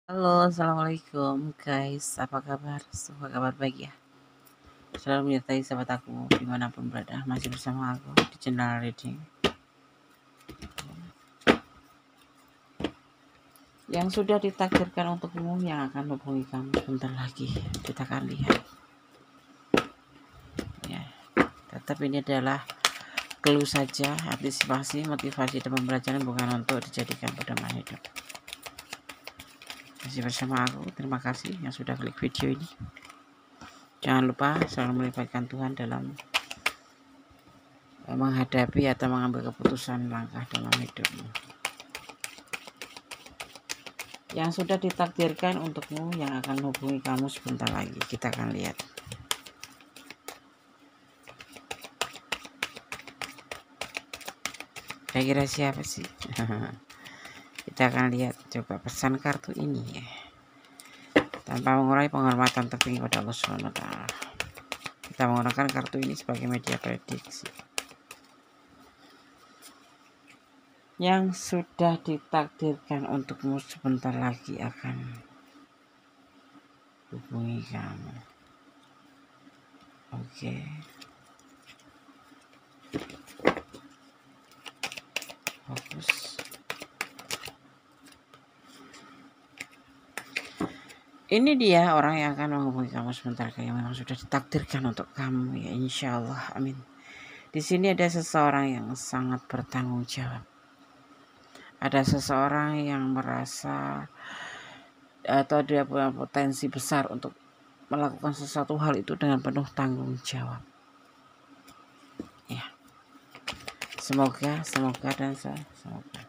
Halo, assalamualaikum guys. Apa kabar? Semoga kabar baik ya. Selalu menyertai sahabat aku dimanapun berada. Masih bersama aku di channel reading. Yang sudah ditakdirkan untukmu yang akan hubungi kamu sebentar lagi. Kita akan lihat. Ya, tetap ini adalah clue saja, antisipasi, motivasi dan pembelajaran bukan untuk dijadikan pedoman hidup. Masih bersama aku. Terima kasih yang sudah klik video ini. Jangan lupa selalu melibatkan Tuhan dalam menghadapi atau mengambil keputusan langkah dalam hidupmu. Yang sudah ditakdirkan untukmu yang akan hubungi kamu sebentar lagi. Kita akan lihat. Kira-kira siapa sih? Kita akan lihat. Coba pesan kartu ini ya. Tanpa mengurangi penghormatan tertinggi pada Allah SWT. Kita menggunakan kartu ini sebagai media prediksi. Yang sudah ditakdirkan untukmu sebentar lagi akan hubungi kamu. Oke. Fokus. Ini dia orang yang akan menghubungi kamu sebentar lagi, yang memang sudah ditakdirkan untuk kamu ya, insya Allah, amin. Di sini ada seseorang yang sangat bertanggung jawab. Ada seseorang yang merasa atau dia punya potensi besar untuk melakukan sesuatu hal itu dengan penuh tanggung jawab. Ya, semoga dan semoga.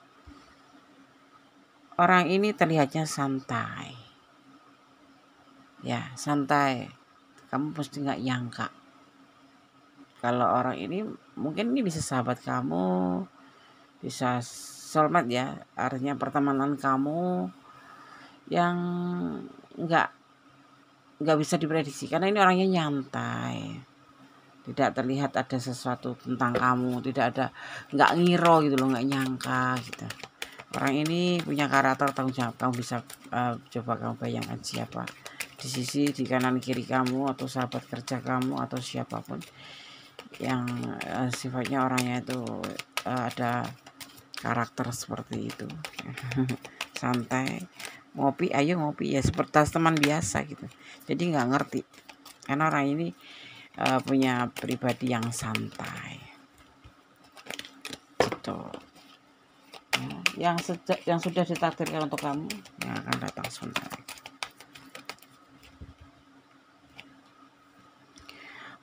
Orang ini terlihatnya santai. Ya, santai. Kamu pasti nggak nyangka kalau orang ini mungkin ini bisa sahabat kamu, bisa soulmate ya, artinya pertemanan kamu yang nggak bisa diprediksi karena ini orangnya nyantai, tidak terlihat ada sesuatu tentang kamu, nggak ngiro gitu loh, nggak nyangka gitu. Orang ini punya karakter tanggung jawab. Kamu bisa coba kamu bayangkan siapa di sisi di kanan kiri kamu atau sahabat kerja kamu atau siapapun yang sifatnya orangnya itu ada karakter seperti itu. Santai, ngopi ayo ngopi ya seperti teman biasa gitu, jadi nggak ngerti karena orang ini punya pribadi yang santai gitu. Yang sudah ditakdirkan untuk kamu yang akan datang sebentar.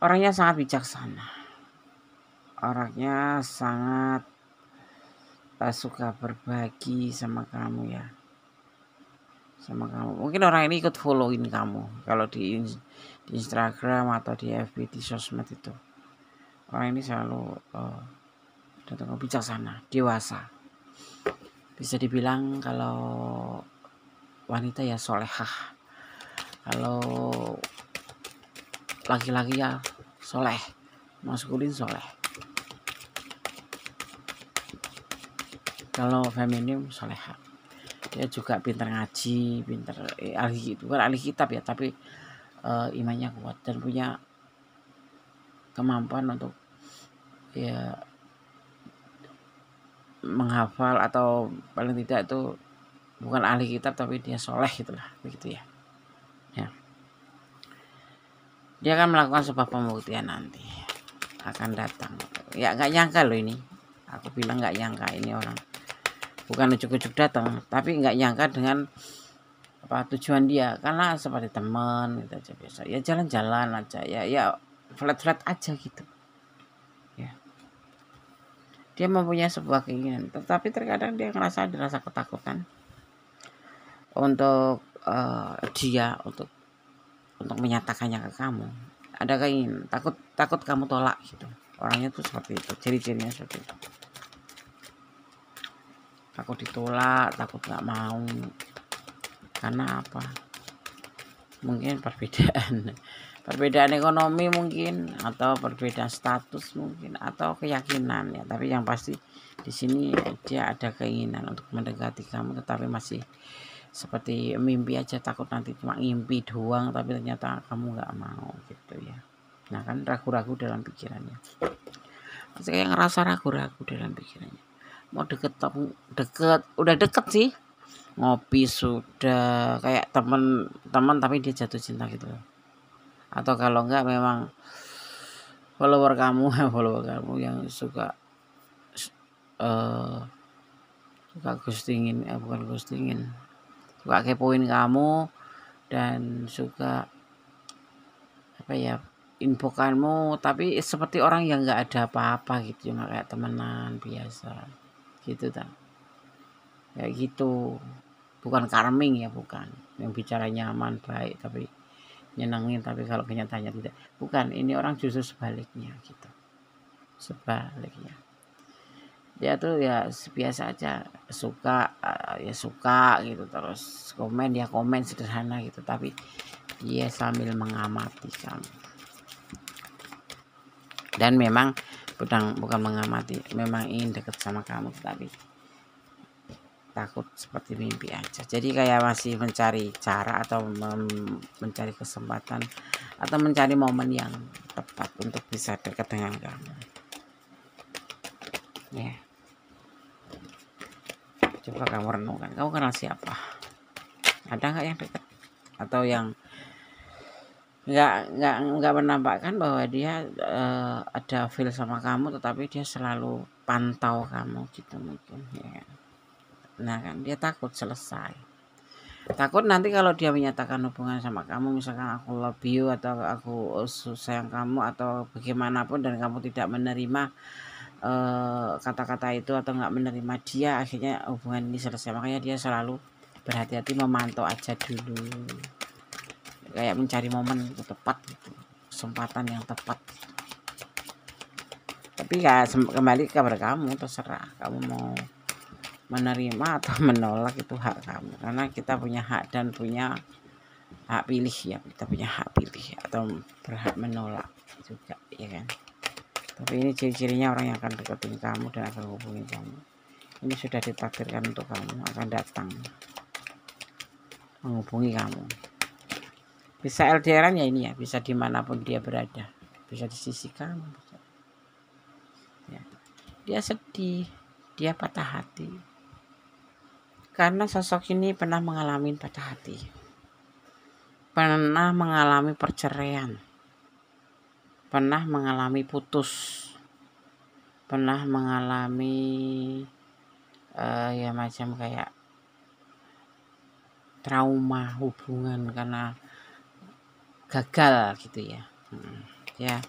Orangnya sangat bijaksana, orangnya sangat suka berbagi sama kamu ya, sama kamu. Mungkin orang ini ikut followin kamu kalau di Instagram atau di FB, di sosmed itu. Orang ini selalu datang bijaksana, dewasa. Bisa dibilang kalau wanita ya solehah, kalau laki-laki ya soleh, maskulin soleh. Kalau feminim soleha. Dia juga pintar ngaji, pintar ahli, bukan ahli kitab ya, tapi imannya kuat dan punya kemampuan untuk ya menghafal atau paling tidak itu bukan ahli kitab tapi dia soleh gitulah, begitu ya. Ya. Dia akan melakukan sebuah pembuktian nanti, akan datang. Ya nggak nyangka loh ini. Aku bilang nggak nyangka ini orang. Bukan ujuk-ujuk datang, tapi nggak nyangka dengan apa tujuan dia, karena seperti teman gitu aja biasa. Ya jalan-jalan aja ya flat aja gitu. Ya. Dia mempunyai sebuah keinginan, tetapi terkadang dia dirasa ketakutan untuk dia untuk menyatakannya ke kamu. Ada keinginan, takut kamu tolak gitu. Orangnya tuh seperti itu, ciri-cirinya seperti itu. Takut ditolak, takut nggak mau. Karena apa? Mungkin perbedaan ekonomi mungkin, atau perbedaan status mungkin, atau keyakinan ya. Tapi yang pasti di sini dia ada keinginan untuk mendekati kamu, tetapi masih seperti mimpi aja, takut nanti cuma ngimpi doang tapi ternyata kamu nggak mau gitu ya. Nah kan ragu-ragu dalam pikirannya, kayak ngerasa ragu-ragu dalam pikirannya, mau deket udah deket sih, ngopi sudah kayak teman tapi dia jatuh cinta gitu loh. Atau kalau enggak memang follower kamu yang suka suka ghostingin, bukan ghostingin, suka kepoin kamu dan suka apa ya, infokanmu tapi seperti orang yang nggak ada apa-apa gitu, cuma kayak temenan biasa gitu kan, kayak gitu. Bukan charming ya, bukan yang bicara nyaman baik tapi nyenengin, tapi kalau kenyataannya tidak, bukan. Ini orang justru sebaliknya gitu, sebaliknya dia tuh ya biasa aja, suka ya suka gitu, terus komen ya komen sederhana gitu, tapi dia sambil mengamati kamu. Dan memang bukan mengamati, memang ingin deket sama kamu, tapi takut seperti mimpi aja. Jadi kayak masih mencari cara atau mencari kesempatan atau mencari momen yang tepat untuk bisa dekat dengan kamu ya. Coba kamu renungkan, kamu kenal siapa? Ada nggak yang dekat atau yang nggak menampakkan bahwa dia ada feel sama kamu, tetapi dia selalu pantau kamu gitu mungkin ya. Nah kan dia takut selesai, takut nanti kalau dia menyatakan hubungan sama kamu, misalkan aku love you atau aku sayang kamu atau bagaimanapun, dan kamu tidak menerima kata-kata itu atau nggak menerima dia, akhirnya hubungan ini selesai. Makanya dia selalu berhati-hati, memantau aja dulu, kayak mencari momen tepat gitu, kesempatan yang tepat. Tapi ya kembali kepada kamu, terserah kamu mau menerima atau menolak, itu hak kamu, karena kita punya hak dan punya hak pilih ya, kita punya hak pilih atau berhak menolak juga ya kan. Tapi ini ciri-cirinya orang yang akan deketin kamu dan akan hubungi kamu, ini sudah ditakdirkan untuk kamu, akan datang menghubungi kamu. Bisa LDRan ya ini ya, bisa dimanapun dia berada, bisa di sisi kamu ya. Dia sedih, dia patah hati karena sosok ini pernah mengalami patah hati, pernah mengalami perceraian, pernah mengalami putus, pernah mengalami ya macam kayak trauma hubungan karena gagal gitu ya. Ya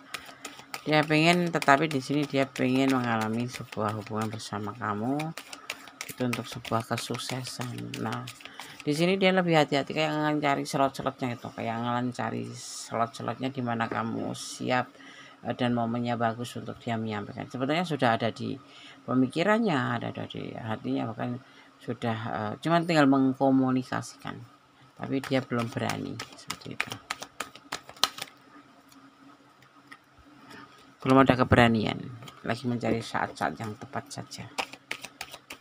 dia pengen, tetapi di sini dia pengen mengalami sebuah hubungan bersama kamu itu untuk sebuah kesuksesan. Nah di sini dia lebih hati-hati, kayak ngancari slot-slotnya itu, kayak ngancari slot-slotnya di mana kamu siap dan momennya bagus untuk dia menyampaikan. Sebetulnya sudah ada di pemikirannya, ada di hatinya, bahkan sudah cuman tinggal mengkomunikasikan, tapi dia belum berani seperti itu, belum ada keberanian, lagi mencari saat-saat yang tepat saja.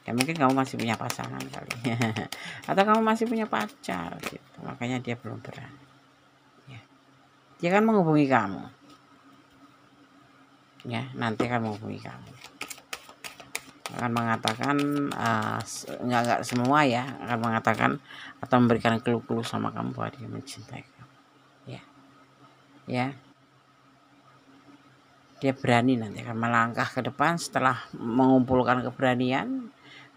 Ya mungkin kamu masih punya pasangan kali atau kamu masih punya pacar gitu, makanya dia belum berani ya. Dia kan menghubungi kamu ya, nanti akan menghubungi kamu, akan mengatakan enggak semua ya, akan mengatakan atau memberikan clue-clue sama kamu bahwa dia mencintai kamu ya. Dia berani, nanti akan melangkah ke depan setelah mengumpulkan keberanian.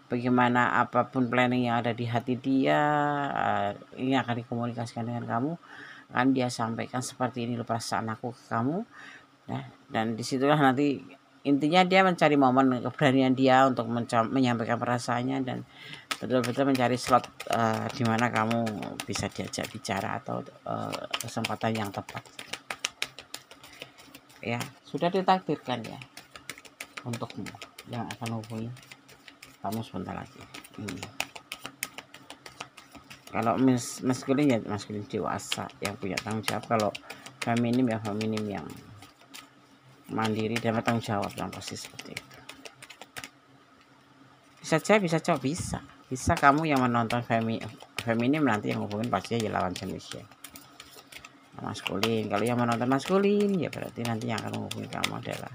Bagaimana apapun planning yang ada di hati dia, ini akan dikomunikasikan dengan kamu, akan dia sampaikan seperti ini loh perasaan aku ke kamu. Nah, dan disitulah nanti intinya dia mencari momen keberanian dia untuk menyampaikan perasaannya, dan betul-betul mencari slot di mana kamu bisa diajak bicara atau kesempatan yang tepat ya. Sudah ditakdirkan ya untukmu yang akan hubungi kamu sebentar lagi. Kalau maskulin ya maskulin dewasa yang punya tanggung jawab, kalau feminim ya feminim yang mandiri dan bertanggung jawab, yang pasti seperti itu. Bisa cowok, bisa kamu yang menonton feminim nanti yang hubungin pasti ya lawan jenis ya. Maskulin, kalau yang menonton maskulin ya berarti nanti yang akan menghubungi kamu adalah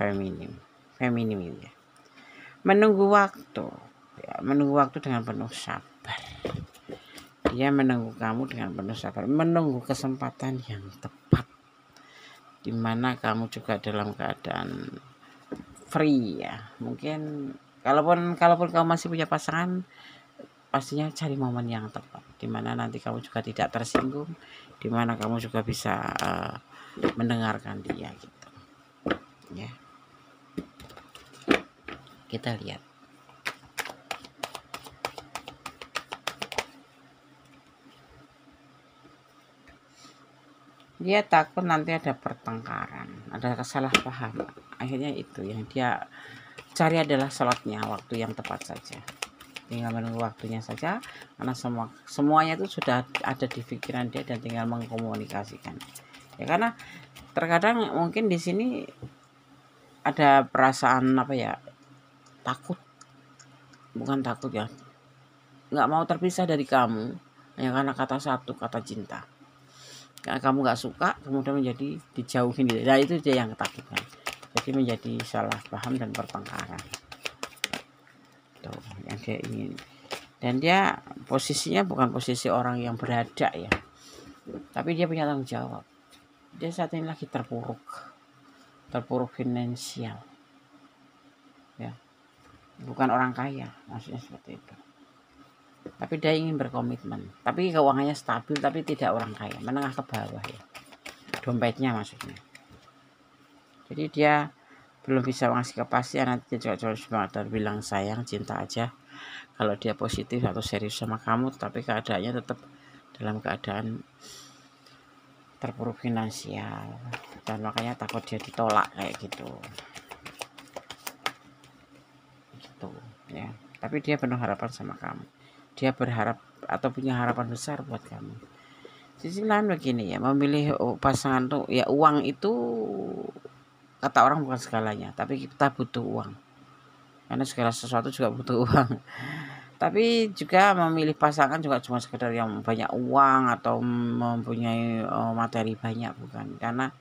feminim itu ya. Menunggu waktu ya, menunggu waktu dengan penuh sabar. Dia menunggu kamu dengan penuh sabar, menunggu kesempatan yang tepat, dimana kamu juga dalam keadaan free ya. Mungkin kalaupun kamu masih punya pasangan, pastinya cari momen yang tepat, dimana nanti kamu juga tidak tersinggung, dimana kamu juga bisa mendengarkan dia gitu ya. Kita lihat. Dia takut nanti ada pertengkaran, ada kesalahpahaman. Akhirnya itu yang dia cari adalah slotnya, waktu yang tepat saja. Tinggal menunggu waktunya saja, karena semuanya itu sudah ada di pikiran dia dan tinggal mengkomunikasikan. Ya karena terkadang mungkin di sini ada perasaan apa ya, takut, bukan takut ya, nggak mau terpisah dari kamu hanya karena kata cinta. Karena kamu nggak suka, kemudian menjadi dijauhin gitu. Nah itu dia yang ketakutan. Jadi menjadi salah paham dan pertengkaran. Tuh yang dia ingin. Dan dia posisinya bukan posisi orang yang berada ya, tapi dia punya tanggung jawab. Dia saat ini lagi terpuruk finansial ya, bukan orang kaya maksudnya seperti itu. Tapi dia ingin berkomitmen, tapi keuangannya stabil, tapi tidak orang kaya, menengah ke bawah ya, dompetnya maksudnya. Jadi dia belum bisa mengasih kepastian, nanti dia juga cuma bilang sayang, cinta aja kalau dia positif atau serius sama kamu, tapi keadaannya tetap dalam keadaan terpuruk finansial, dan makanya takut dia ditolak kayak gitu ya. Tapi dia penuh harapan sama kamu, dia berharap atau punya harapan besar buat kamu. Sisi lain begini ya, memilih pasangan tuh ya, uang itu kata orang bukan segalanya, tapi kita butuh uang karena segala sesuatu juga butuh uang. Tapi juga memilih pasangan juga cuma sekedar yang banyak uang atau mempunyai materi banyak, bukan. Karena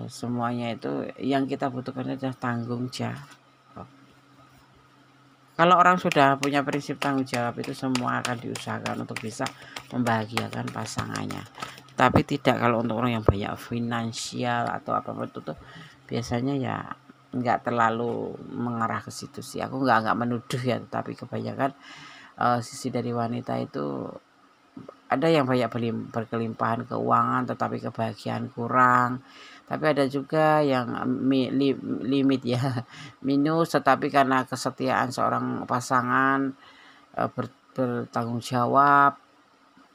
semuanya itu yang kita butuhkan adalah tanggung jawab. Kalau orang sudah punya prinsip tanggung jawab, itu semua akan diusahakan untuk bisa membahagiakan pasangannya. Tapi tidak kalau untuk orang yang banyak finansial atau apa-apa itu tuh biasanya ya nggak terlalu mengarah ke situ sih. Aku nggak menuduh ya, tapi kebanyakan sisi dari wanita itu ada yang banyak berkelimpahan keuangan tetapi kebahagiaan kurang. Tapi ada juga yang limit ya, minus, tetapi karena kesetiaan seorang pasangan bertanggung jawab,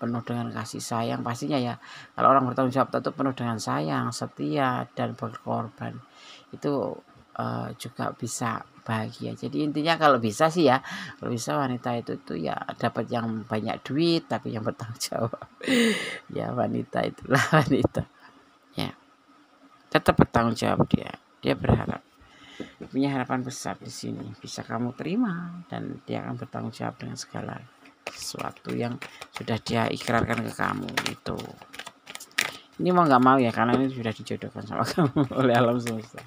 penuh dengan kasih sayang, pastinya ya. Kalau orang bertanggung jawab tentu penuh dengan sayang, setia, dan berkorban, itu juga bisa bahagia. Jadi intinya kalau bisa sih ya, kalau bisa wanita itu ya dapat yang banyak duit tapi yang bertanggung jawab. Ya wanita itulah wanita ya, tetap bertanggung jawab. Dia berharap, punya harapan besar di sini bisa kamu terima, dan dia akan bertanggung jawab dengan segala sesuatu yang sudah dia ikrarkan ke kamu itu. Ini mau nggak mau ya, karena ini sudah dijodohkan sama kamu oleh alam semesta,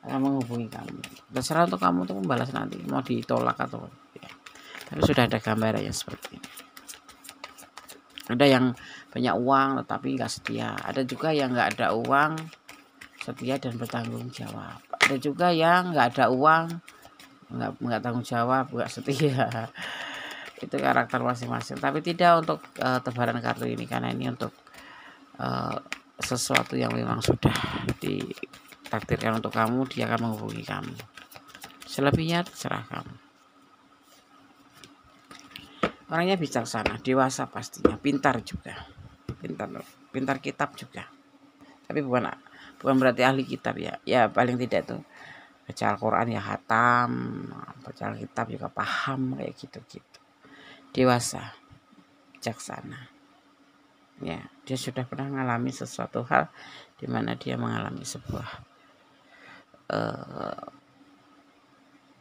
akan menghubungi kamu. Terserah untuk kamu untuk membalas nanti mau ditolak atau ya. Tapi sudah ada gambarannya seperti ini. Ada yang banyak uang tetapi nggak setia, ada juga yang nggak ada uang setia dan bertanggung jawab, ada juga yang nggak ada uang nggak tanggung jawab, nggak setia. Itu karakter masing-masing, tapi tidak untuk tebaran kartu ini, karena ini untuk sesuatu yang memang sudah ditakdirkan untuk kamu. Dia akan menghubungi kamu, selebihnya terserah kamu. Orangnya bijaksana, dewasa pastinya, pintar juga, pintar kitab juga, tapi bukan berarti ahli kitab ya. Ya paling tidak tuh baca Al-Quran ya hatam, baca Alkitab juga paham kayak gitu. Dewasa, bijaksana ya. Dia sudah pernah mengalami sesuatu hal di mana dia mengalami sebuah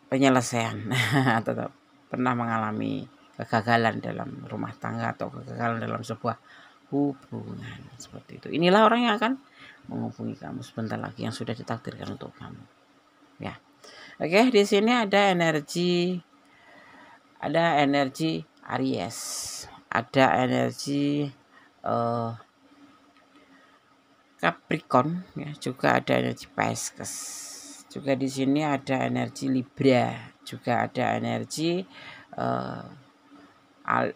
penyelesaian atau pernah mengalami kegagalan dalam rumah tangga atau kegagalan dalam sebuah hubungan seperti itu. Inilah orang yang akan menghubungi kamu sebentar lagi yang sudah ditakdirkan untuk kamu. Ya. Oke, di sini ada energi Aries, ada energi Capricorn, ya, juga ada energi Pisces. Juga di sini ada energi Libra, juga ada energi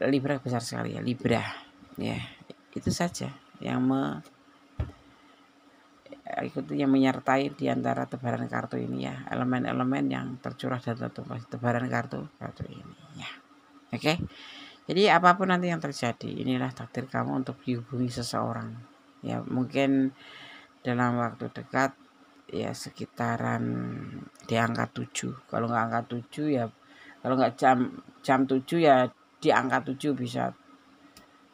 Libra besar sekali ya, Libra. Ya, itu saja yang yang menyertai di antara tebaran kartu ini ya, elemen-elemen yang tercurah dalam tebaran kartu ini ya. Oke. Jadi apapun nanti yang terjadi, inilah takdir kamu untuk dihubungi seseorang. Ya, mungkin dalam waktu dekat ya sekitaran di angka 7. Kalau nggak angka 7 ya, kalau nggak jam 7 ya di angka 7, bisa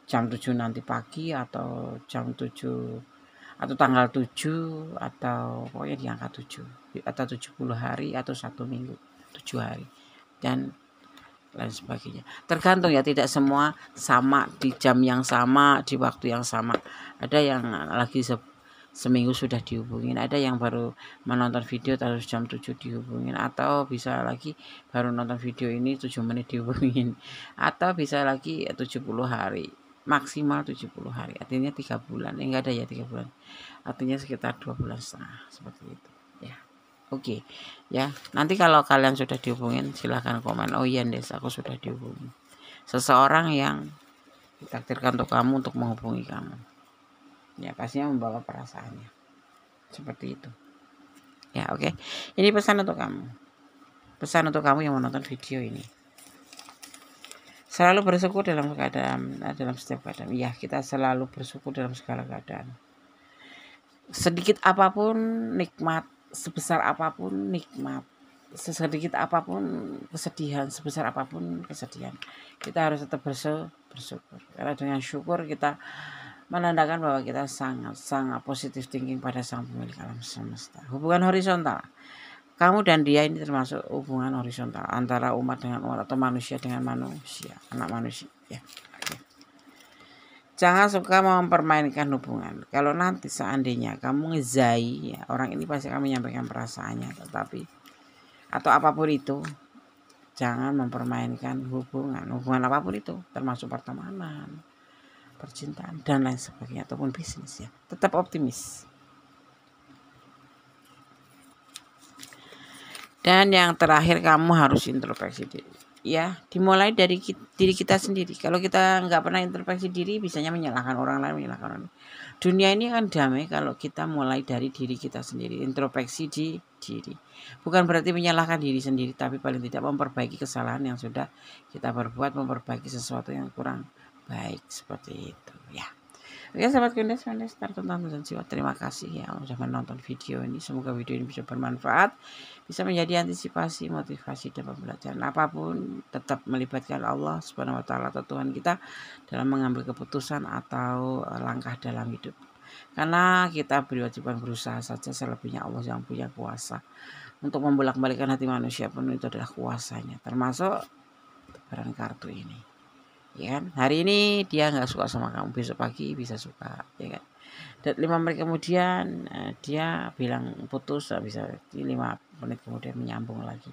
jam 7 nanti pagi atau jam 7 atau tanggal 7 atau pokoknya di angka 7 atau 70 hari atau 1 minggu 7 hari dan lain sebagainya. Tergantung ya, tidak semua sama di jam yang sama, di waktu yang sama. Ada yang lagi seminggu sudah dihubungin, ada yang baru menonton video terus jam 7 dihubungin, atau bisa lagi baru nonton video ini 7 menit dihubungin, atau bisa lagi 70 hari, maksimal 70 hari, artinya 3 bulan, enggak ada ya 3 bulan, artinya sekitar 2 bulan setengah seperti itu ya. Oke, ya. Nanti kalau kalian sudah dihubungin, silahkan komen. Oh iya, Des, aku sudah dihubungi. Seseorang yang ditakdirkan untuk kamu untuk menghubungi kamu. Ya, pastinya membawa perasaannya. Seperti itu. Ya, oke. Ini pesan untuk kamu. Pesan untuk kamu yang menonton video ini. Selalu bersyukur dalam setiap keadaan. Ya, kita selalu bersyukur dalam segala keadaan. Sedikit apapun nikmat, sebesar apapun nikmat, sesedikit apapun kesedihan, sebesar apapun kesedihan, kita harus tetap bersyukur. Karena dengan syukur kita menandakan bahwa kita sangat positif thinking pada sang pemilik alam semesta. Hubungan horizontal, kamu dan dia ini termasuk hubungan horizontal antara umat dengan umat atau manusia dengan manusia, anak manusia ya. Jangan suka mempermainkan hubungan. Kalau nanti seandainya kamu ngezai, ya, orang ini pasti akan menyampaikan perasaannya, tetapi atau apapun itu, jangan mempermainkan hubungan apapun itu, termasuk pertemanan, percintaan dan lain sebagainya, ataupun bisnis ya. Tetap optimis. Dan yang terakhir, kamu harus introspeksi diri. Ya, dimulai dari diri kita sendiri. Kalau kita nggak pernah introspeksi diri, bisanya menyalahkan orang lain, menyalahkan orang lain. Dunia ini kan damai kalau kita mulai dari diri kita sendiri, introspeksi di diri. Bukan berarti menyalahkan diri sendiri, tapi paling tidak memperbaiki kesalahan yang sudah kita perbuat, memperbaiki sesuatu yang kurang baik seperti itu ya. Oke, sahabat Kundes Tartutan dan Jiwa, terima kasih ya sudah menonton video ini. Semoga video ini bisa bermanfaat, bisa menjadi antisipasi, motivasi dan pembelajaran. Apapun tetap melibatkan Allah Subhanahu wa taala atau Tuhan kita dalam mengambil keputusan atau langkah dalam hidup. Karena kita berwajiban berusaha saja, selebihnya Allah yang punya kuasa. Untuk membolak-balikkan hati manusia pun itu adalah kuasanya, termasuk tebaran kartu ini. Ya kan, hari ini dia nggak suka sama kamu, besok pagi bisa suka, ya kan. Dan 5 menit kemudian dia bilang putus, bisa 5 menit kemudian menyambung lagi.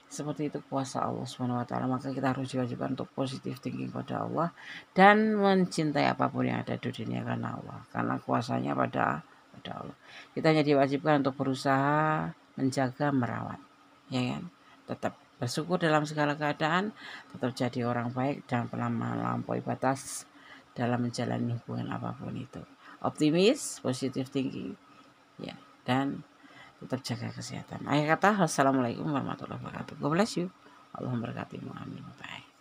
Seperti itu kuasa Allah Subhanahu wa taala. Maka kita harus diwajibkan untuk positif thinking pada Allah dan mencintai apapun yang ada di dunia karena Allah, karena kuasanya pada Allah. Kita hanya diwajibkan untuk berusaha menjaga, merawat, ya kan. Tetap bersyukur dalam segala keadaan, tetap jadi orang baik, dan pernah melampaui batas dalam menjalani hubungan apapun itu. Optimis, positive thinking, ya, dan tetap jaga kesehatan. Akhir kata, wassalamualaikum warahmatullahi wabarakatuh. God bless you. Allah memberkatimu. Amin. Bye.